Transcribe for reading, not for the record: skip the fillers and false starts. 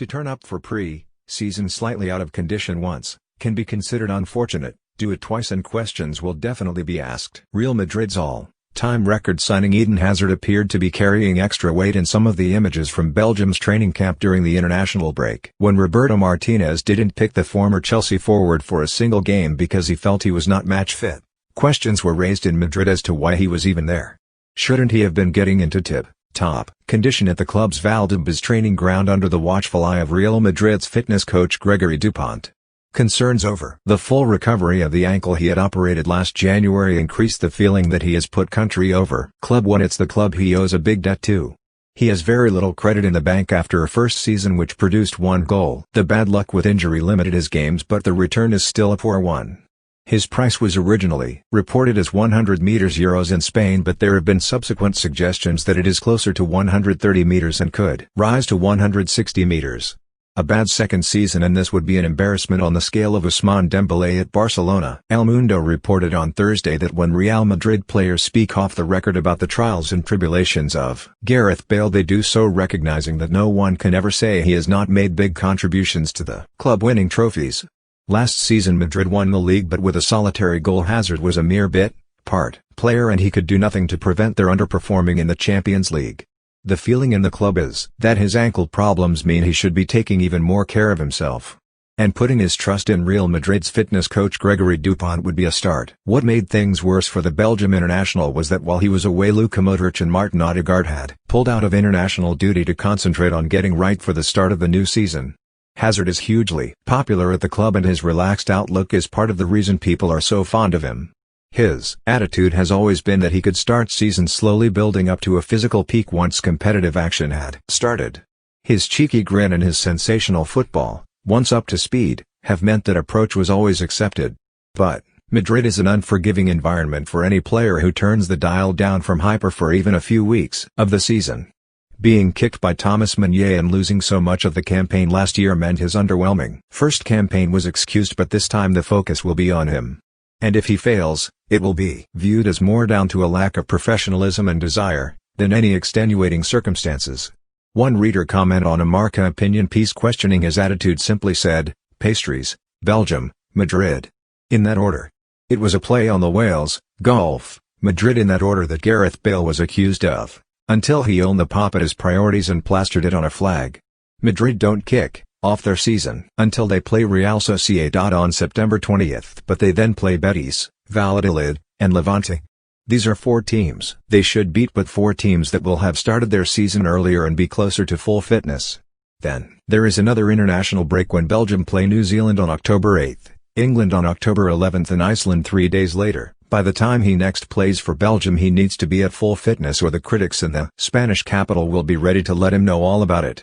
To turn up for pre-season slightly out of condition once, can be considered unfortunate. Do it twice and questions will definitely be asked. Real Madrid's all-time record signing Eden Hazard appeared to be carrying extra weight in some of the images from Belgium's training camp during the international break. When Roberto Martinez didn't pick the former Chelsea forward for a single game because he felt he was not match fit, questions were raised in Madrid as to why he was even there. Shouldn't he have been getting into tip-top condition at the club's Valdebebas training ground under the watchful eye of Real Madrid's fitness coach Gregory Dupont? Concerns over the full recovery of the ankle he had operated last January increased the feeling that he has put country over. Club 1. It's the club he owes a big debt to. He has very little credit in the bank after a first season which produced 1 goal. The bad luck with injury limited his games, but the return is still a poor one. His price was originally reported as €100 in Spain, but there have been subsequent suggestions that it is closer to 130 meters and could rise to 160 meters. A bad second season and this would be an embarrassment on the scale of Ousmane Dembélé at Barcelona. El Mundo reported on Thursday that when Real Madrid players speak off the record about the trials and tribulations of Gareth Bale, they do so recognizing that no one can ever say he has not made big contributions to the club winning trophies. Last season Madrid won the league, but with a solitary goal. Hazard was a mere part player and he could do nothing to prevent their underperforming in the Champions League. The feeling in the club is that his ankle problems mean he should be taking even more care of himself. And putting his trust in Real Madrid's fitness coach Gregory Dupont would be a start. What made things worse for the Belgium international was that while he was away, Luka Modric and Martin Odegaard had pulled out of international duty to concentrate on getting right for the start of the new season. Hazard is hugely popular at the club and his relaxed outlook is part of the reason people are so fond of him. His attitude has always been that he could start seasons slowly building up to a physical peak once competitive action had started. His cheeky grin and his sensational football, once up to speed, have meant that approach was always accepted. But Madrid is an unforgiving environment for any player who turns the dial down from hyper for even a few weeks of the season. Being kicked by Thomas Meunier and losing so much of the campaign last year meant his underwhelming first campaign was excused, but this time the focus will be on him. And if he fails, it will be viewed as more down to a lack of professionalism and desire, than any extenuating circumstances. One reader commented on a Marca opinion piece questioning his attitude simply said, "Pastries, Belgium, Madrid. In that order." It was a play on the Wales, golf, Madrid in that order that Gareth Bale was accused of, until he owned the pop at his priorities and plastered it on a flag. Madrid don't kick off their season until they play Real Sociedad on September 20th, but they then play Betis, Valladolid, and Levante. These are 4 teams they should beat, but 4 teams that will have started their season earlier and be closer to full fitness. Then, there is another international break when Belgium play New Zealand on October 8th, England on October 11th and Iceland 3 days later. By the time he next plays for Belgium he needs to be at full fitness or the critics in the Spanish capital will be ready to let him know all about it.